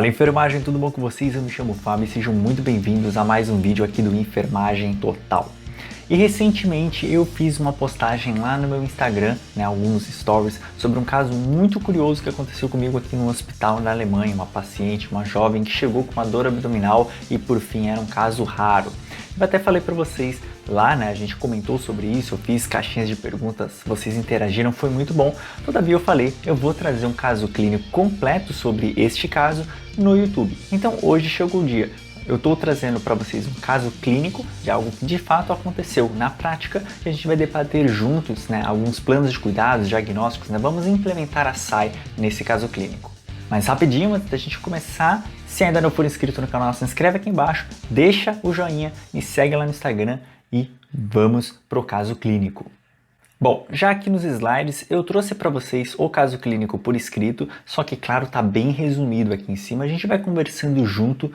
Fala enfermagem, tudo bom com vocês? Eu me chamo Fábio e sejam muito bem-vindos a mais um vídeo aqui do Enfermagem Total. E recentemente eu fiz uma postagem lá no meu Instagram, alguns stories, sobre um caso muito curioso que aconteceu comigo aqui no hospital na Alemanha, uma paciente, uma jovem que chegou com uma dor abdominal e por fim era um caso raro. Eu até falei para vocês lá, a gente comentou sobre isso, eu fiz caixinhas de perguntas, vocês interagiram, foi muito bom. Todavia eu falei, eu vou trazer um caso clínico completo sobre este caso no YouTube. Então hoje chegou o dia. Eu estou trazendo para vocês um caso clínico de algo que de fato aconteceu na prática e a gente vai debater juntos alguns planos de cuidados, diagnósticos, vamos implementar a SAI nesse caso clínico. Mas rapidinho, antes da gente começar, se ainda não for inscrito no canal, se inscreve aqui embaixo, deixa o joinha, me segue lá no Instagram e vamos pro caso clínico. Bom, já aqui nos slides eu trouxe para vocês o caso clínico por escrito, só que claro, tá bem resumido aqui em cima, a gente vai conversando junto,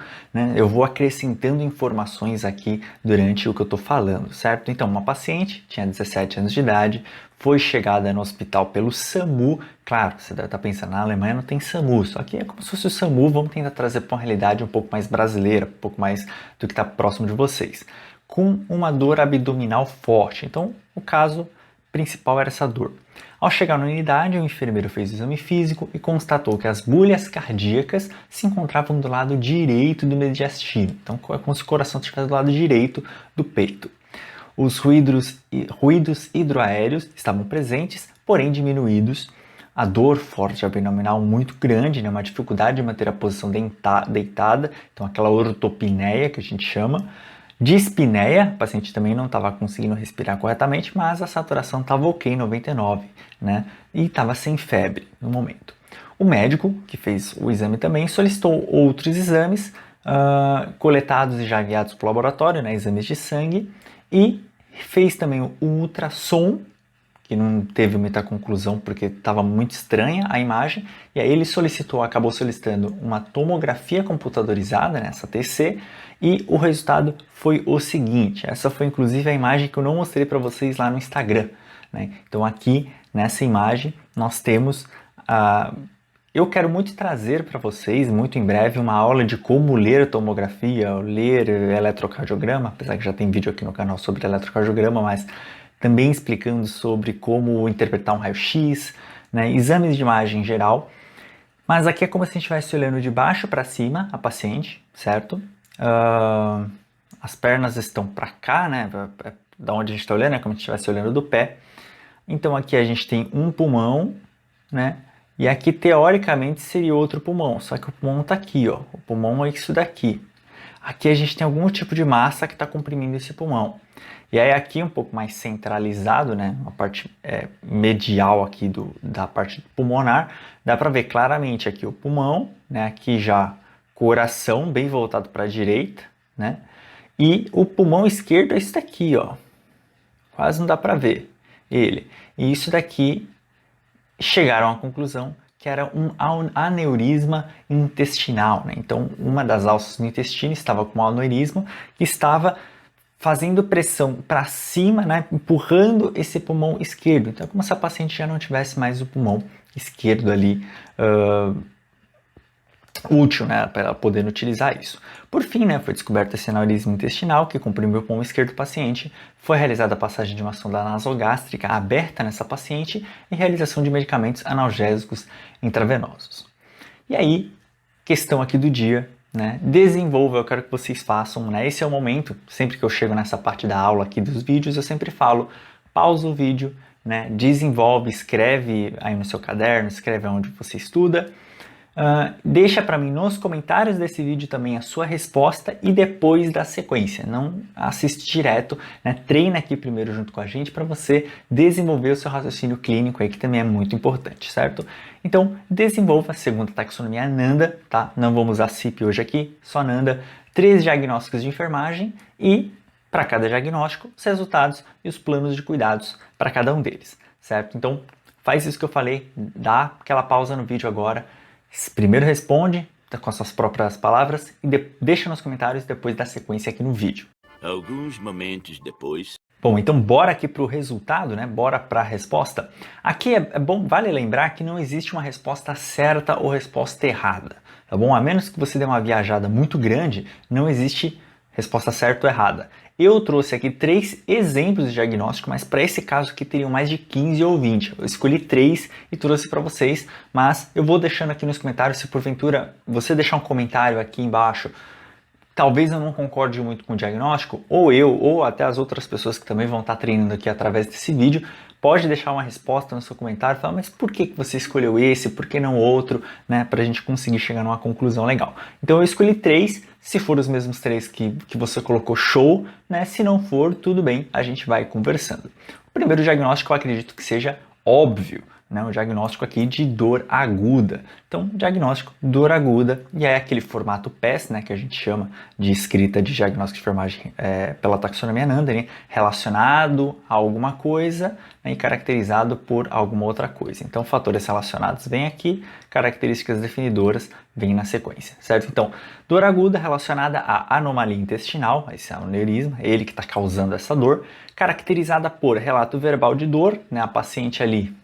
eu vou acrescentando informações aqui durante o que eu tô falando, certo? Então, uma paciente, tinha 17 anos de idade, foi chegada no hospital pelo SAMU, claro, você deve estar pensando, na Alemanha não tem SAMU, só que é como se fosse o SAMU, vamos tentar trazer para uma realidade um pouco mais brasileira, um pouco mais do que está próximo de vocês, com uma dor abdominal forte, então o caso principal era essa dor. Ao chegar na unidade, o enfermeiro fez o exame físico e constatou que as bolhas cardíacas se encontravam do lado direito do mediastino. Então, é como se o coração estivesse do lado direito do peito. Os ruídos hidroaéreos estavam presentes, porém diminuídos. A dor forte abdominal muito grande, uma dificuldade de manter a posição deitada, então aquela ortopneia que a gente chama. Dispneia, o paciente também não estava conseguindo respirar corretamente, mas a saturação estava ok, 99, e estava sem febre no momento. O médico, que fez o exame também, solicitou outros exames coletados e já guiados para o laboratório, exames de sangue, e fez também o ultrassom, que não teve muita conclusão porque estava muito estranha a imagem, e aí ele acabou solicitando uma tomografia computadorizada, essa TC, e o resultado foi o seguinte, essa foi inclusive a imagem que eu não mostrei para vocês lá no Instagram, Então aqui nessa imagem nós temos eu quero muito trazer para vocês, muito em breve, uma aula de como ler tomografia, ler eletrocardiograma, apesar que já tem vídeo aqui no canal sobre eletrocardiograma, mas também explicando sobre como interpretar um raio-x, exames de imagem em geral. Mas aqui é como se a gente estivesse olhando de baixo para cima, a paciente, certo? As pernas estão para cá, da onde a gente está olhando, é como se a gente estivesse olhando do pé. Então aqui a gente tem um pulmão, e aqui teoricamente seria outro pulmão, só que o pulmão está aqui, ó. O pulmão é isso daqui. Aqui a gente tem algum tipo de massa que está comprimindo esse pulmão. E aí aqui um pouco mais centralizado, a parte medial aqui da parte pulmonar, dá para ver claramente aqui o pulmão, aqui já coração bem voltado para a direita, e o pulmão esquerdo é esse daqui, ó. Quase não dá para ver ele. E isso daqui chegaram à conclusão que era um aneurisma intestinal, Então, uma das alças no intestino estava com um aneurisma que estava fazendo pressão para cima, empurrando esse pulmão esquerdo. Então, é como se a paciente já não tivesse mais o pulmão esquerdo ali útil, para ela poder utilizar isso. Por fim, foi descoberto esse aneurisma intestinal que comprimiu o pulmão esquerdo do paciente, foi realizada a passagem de uma sonda nasogástrica aberta nessa paciente e realização de medicamentos analgésicos intravenosos. E aí, questão aqui do dia, desenvolva, eu quero que vocês façam, esse é o momento, sempre que eu chego nessa parte da aula aqui dos vídeos, eu sempre falo, pausa o vídeo, desenvolve, escreve aí no seu caderno, escreve onde você estuda, deixa para mim nos comentários desse vídeo também a sua resposta e depois da sequência, não assiste direto, treina aqui primeiro junto com a gente para você desenvolver o seu raciocínio clínico aí que também é muito importante, certo? Então desenvolva a segunda taxonomia NANDA, tá? Não vamos usar CIP hoje aqui, só NANDA, 3 diagnósticos de enfermagem e para cada diagnóstico os resultados e os planos de cuidados para cada um deles, certo? Então faz isso que eu falei, dá aquela pausa no vídeo agora. Primeiro responde com as suas próprias palavras e deixa nos comentários depois da sequência aqui no vídeo. Alguns momentos depois. Bom, então bora aqui para o resultado, Bora para a resposta. Aqui é bom, vale lembrar que não existe uma resposta certa ou resposta errada, tá tá bom? A menos que você dê uma viajada muito grande, não existe resposta certa ou errada. Eu trouxe aqui 3 exemplos de diagnóstico, mas para esse caso aqui teriam mais de 15 ou 20. Eu escolhi 3 e trouxe para vocês, mas eu vou deixando aqui nos comentários, se porventura você deixar um comentário aqui embaixo, talvez eu não concorde muito com o diagnóstico, ou eu, ou até as outras pessoas que também vão estar treinando aqui através desse vídeo, pode deixar uma resposta no seu comentário, falar, mas por que você escolheu esse, por que não outro, né, para a gente conseguir chegar numa conclusão legal. Então eu escolhi 3, se for os mesmos 3 que você colocou, show, né, se não for, tudo bem, a gente vai conversando. O primeiro diagnóstico eu acredito que seja óbvio, né, o diagnóstico aqui de dor aguda. Então, diagnóstico, dor aguda, e é aquele formato PES, né, que a gente chama de escrita de diagnóstico de enfermagem pela taxonomia Nanda, relacionado a alguma coisa, né, e caracterizado por alguma outra coisa. Então, fatores relacionados vêm aqui, características definidoras vêm na sequência, certo? Então, dor aguda relacionada à anomalia intestinal, esse aneurisma, ele que está causando essa dor, caracterizada por relato verbal de dor, né, a paciente ali,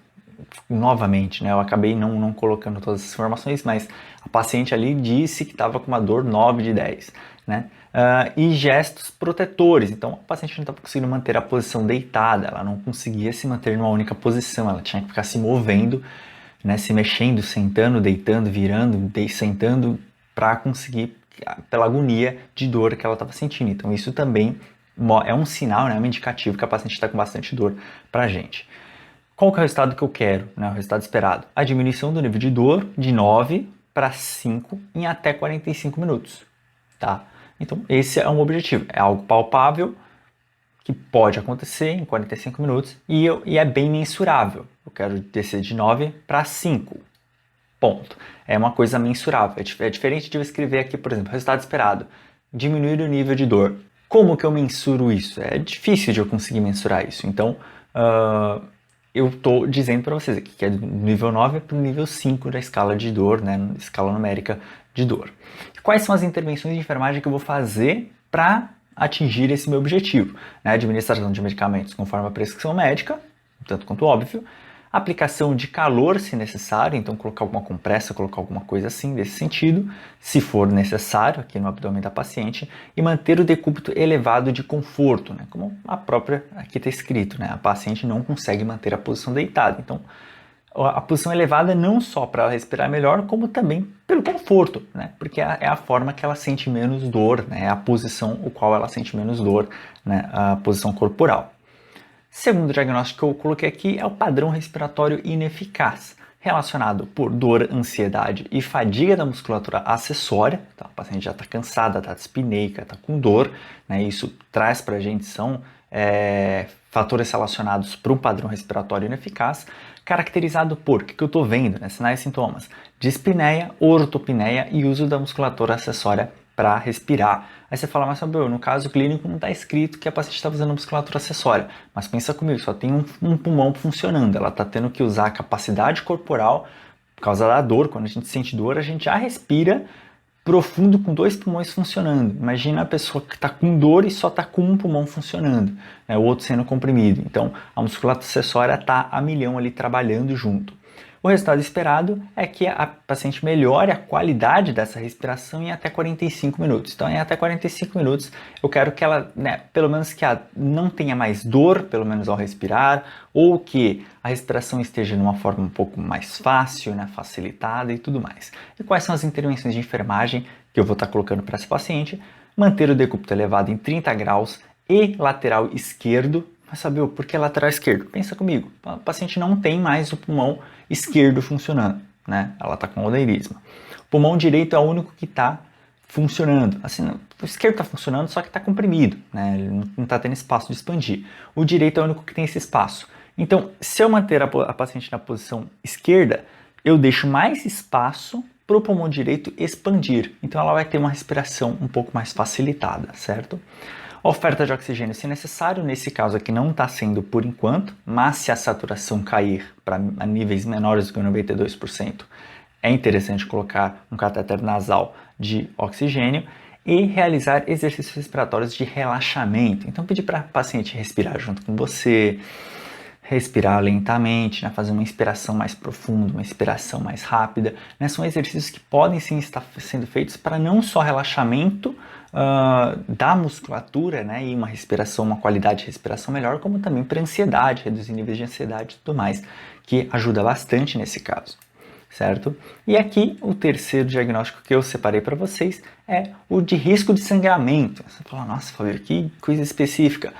novamente, né, eu acabei não colocando todas as informações, mas a paciente ali disse que estava com uma dor 9 de 10, né? E gestos protetores, então a paciente não estava conseguindo manter a posição deitada, ela não conseguia se manter numa única posição, ela tinha que ficar se movendo, né, se mexendo, sentando, deitando, virando, sentando, para conseguir, pela agonia de dor que ela estava sentindo. Então isso também é um sinal, né, um indicativo que a paciente está com bastante dor para a gente. Qual que é o resultado que eu quero, né, o resultado esperado? A diminuição do nível de dor de 9 para 5 em até 45 minutos, tá? Então, esse é um objetivo, é algo palpável, que pode acontecer em 45 minutos e é bem mensurável. Eu quero descer de 9 para 5, ponto. É uma coisa mensurável, é diferente de eu escrever aqui, por exemplo, resultado esperado, diminuir o nível de dor. Como que eu mensuro isso? É difícil de eu conseguir mensurar isso, então eu estou dizendo para vocês aqui que é do nível 9 para o nível 5 da escala de dor, né, escala numérica de dor. Quais são as intervenções de enfermagem que eu vou fazer para atingir esse meu objetivo? Né, administração de medicamentos conforme a prescrição médica, tanto quanto óbvio, aplicação de calor se necessário, então colocar alguma compressa, colocar alguma coisa assim desse sentido, se for necessário, aqui no abdômen da paciente, e manter o decúbito elevado de conforto, né? Como a própria aqui está escrito, né? A paciente não consegue manter a posição deitada, então a posição elevada não só para ela respirar melhor, como também pelo conforto, né? Porque é a forma que ela sente menos dor, né? É a posição o qual ela sente menos dor, né? A posição corporal. Segundo diagnóstico que eu coloquei aqui é o padrão respiratório ineficaz, relacionado por dor, ansiedade e fadiga da musculatura acessória. Então, a paciente já está cansada, está dispneica, está com dor, né? Isso traz para a gente são fatores relacionados para um padrão respiratório ineficaz, caracterizado por, o que eu estou vendo, né? Sinais e sintomas, dispneia, ortopneia e uso da musculatura acessória para respirar. Aí você fala, mas Fabio, no caso clínico não está escrito que a paciente está usando musculatura acessória, mas pensa comigo, só tem um pulmão funcionando, ela está tendo que usar a capacidade corporal por causa da dor. Quando a gente sente dor, a gente já respira profundo com 2 pulmões funcionando. Imagina a pessoa que está com dor e só está com um pulmão funcionando, né, o outro sendo comprimido. Então a musculatura acessória está a milhão ali trabalhando junto. O resultado esperado é que a paciente melhore a qualidade dessa respiração em até 45 minutos. Então, em até 45 minutos, eu quero que ela, né, pelo menos que ela não tenha mais dor, pelo menos ao respirar, ou que a respiração esteja de uma forma um pouco mais fácil, né, facilitada e tudo mais. E quais são as intervenções de enfermagem que eu vou estar colocando para essa paciente? Manter o decúbito elevado em 30 graus e lateral esquerdo. Mas sabe por que lateral esquerdo? Pensa comigo, a paciente não tem mais o pulmão esquerdo funcionando, né? Ela está com aneurisma. O pulmão direito é o único que está funcionando. Assim, o esquerdo está funcionando, só que está comprimido, né? Ele não está tendo espaço de expandir. O direito é o único que tem esse espaço. Então, se eu manter a paciente na posição esquerda, eu deixo mais espaço para o pulmão direito expandir. Então, ela vai ter uma respiração um pouco mais facilitada, certo? Oferta de oxigênio se necessário, nesse caso aqui não está sendo por enquanto, mas se a saturação cair para níveis menores do que 92%, é interessante colocar um catéter nasal de oxigênio e realizar exercícios respiratórios de relaxamento. Então pedir para a paciente respirar junto com você, respirar lentamente, né? Fazer uma inspiração mais profunda, uma expiração mais rápida, né? São exercícios que podem sim estar sendo feitos para não só relaxamento da musculatura, né? E uma respiração, uma qualidade de respiração melhor, como também para ansiedade, reduzir níveis de ansiedade e tudo mais, que ajuda bastante nesse caso. Certo? E aqui o terceiro diagnóstico que eu separei para vocês é o de risco de sangramento. Você fala, nossa, Fabio, que coisa específica.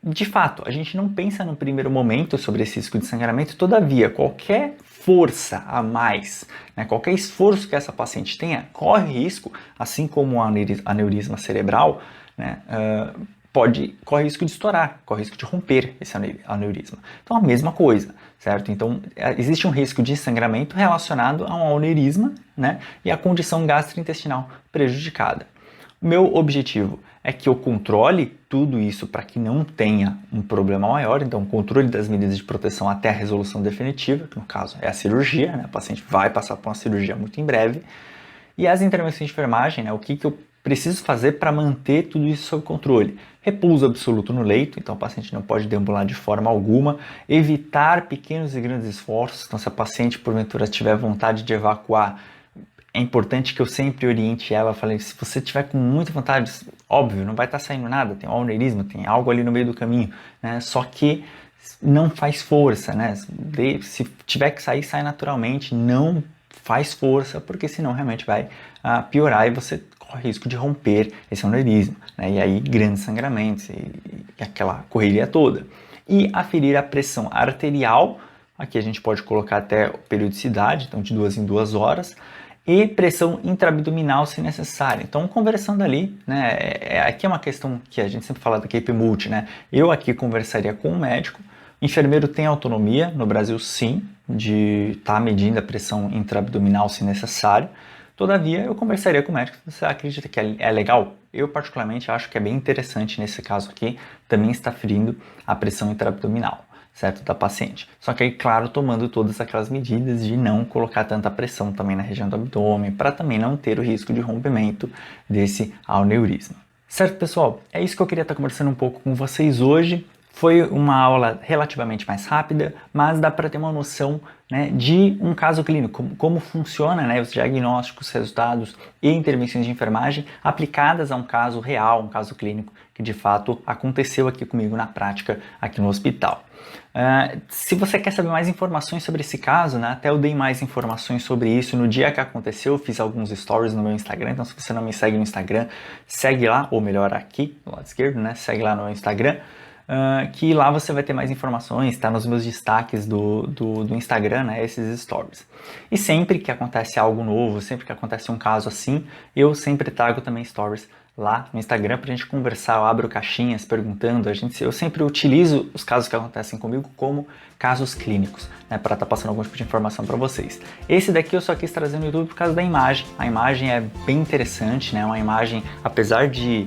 De fato, a gente não pensa no primeiro momento sobre esse risco de sangramento, todavia, qualquer força a mais, né, qualquer esforço que essa paciente tenha, corre risco, assim como o aneurisma cerebral, né, corre risco de estourar, corre risco de romper esse aneurisma. Então, a mesma coisa, certo? Então, existe um risco de sangramento relacionado a um aneurisma, né, e a condição gastrointestinal prejudicada. O meu objetivo é que eu controle tudo isso para que não tenha um problema maior, então, controle das medidas de proteção até a resolução definitiva, que no caso é a cirurgia, né, o paciente vai passar por uma cirurgia muito em breve, e as intervenções de enfermagem, né, o que eu preciso fazer para manter tudo isso sob controle. Repouso absoluto no leito, então o paciente não pode deambular de forma alguma. Evitar pequenos e grandes esforços, então se a paciente porventura tiver vontade de evacuar, é importante que eu sempre oriente ela, falei, se você tiver com muita vontade, óbvio, não vai estar saindo nada, tem um aneurisma, tem algo ali no meio do caminho, né? Só que não faz força, né? Se tiver que sair, sai naturalmente, não faz força, porque senão realmente vai piorar e você corre risco de romper esse aneurisma, né? E aí grandes sangramentos e aquela correria toda. E aferir a pressão arterial, aqui a gente pode colocar até periodicidade, então de 2 em 2 horas, e pressão intraabdominal se necessário. Então, conversando ali, né, aqui é uma questão que a gente sempre fala da Cape Multi, né? Eu aqui conversaria com o médico. O enfermeiro tem autonomia, no Brasil sim, de estar medindo a pressão intraabdominal se necessário. Todavia, eu conversaria com o médico. Você acredita que é legal? Eu, particularmente, acho que é bem interessante nesse caso aqui, também está ferindo a pressão intraabdominal, certo, da paciente. Só que aí, claro, tomando todas aquelas medidas de não colocar tanta pressão também na região do abdômen, para também não ter o risco de rompimento desse aneurisma. Certo, pessoal? É isso que eu queria estar conversando um pouco com vocês hoje. Foi uma aula relativamente mais rápida, mas dá para ter uma noção, né, de um caso clínico, como funciona, né, os diagnósticos, resultados e intervenções de enfermagem aplicadas a um caso real, um caso clínico que de fato aconteceu aqui comigo na prática aqui no hospital. Se você quer saber mais informações sobre esse caso, né, até eu dei mais informações sobre isso no dia que aconteceu, eu fiz alguns stories no meu Instagram, então se você não me segue no Instagram, segue lá, ou melhor aqui, do lado esquerdo, né, segue lá no Instagram, que lá você vai ter mais informações, está nos meus destaques do Instagram, né, esses stories. E sempre que acontece algo novo, sempre que acontece um caso assim, eu sempre trago também stories lá no Instagram para a gente conversar, eu abro caixinhas perguntando, eu sempre utilizo os casos que acontecem comigo como casos clínicos, né, para estar passando algum tipo de informação para vocês. Esse daqui eu só quis trazer no YouTube por causa da imagem, a imagem é bem interessante, né, uma imagem, apesar de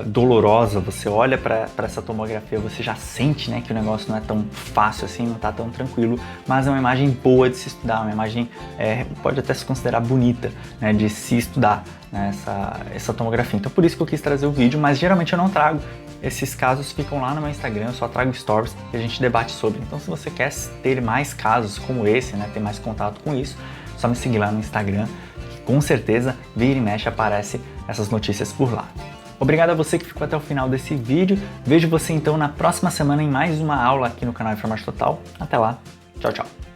dolorosa, você olha para essa tomografia, você já sente, né, que o negócio não é tão fácil assim, não está tão tranquilo, mas é uma imagem boa de se estudar, uma imagem pode até se considerar bonita, né, de se estudar, né, essa tomografia. Então por isso que eu quis trazer o vídeo, mas geralmente eu não trago. Esses casos ficam lá no meu Instagram, eu só trago stories e a gente debate sobre. Então se você quer ter mais casos como esse, né, ter mais contato com isso, só me seguir lá no Instagram, que com certeza vira e mexe aparece essas notícias por lá. Obrigado a você que ficou até o final desse vídeo. Vejo você então na próxima semana em mais uma aula aqui no canal Enfermagem Total. Até lá. Tchau, tchau.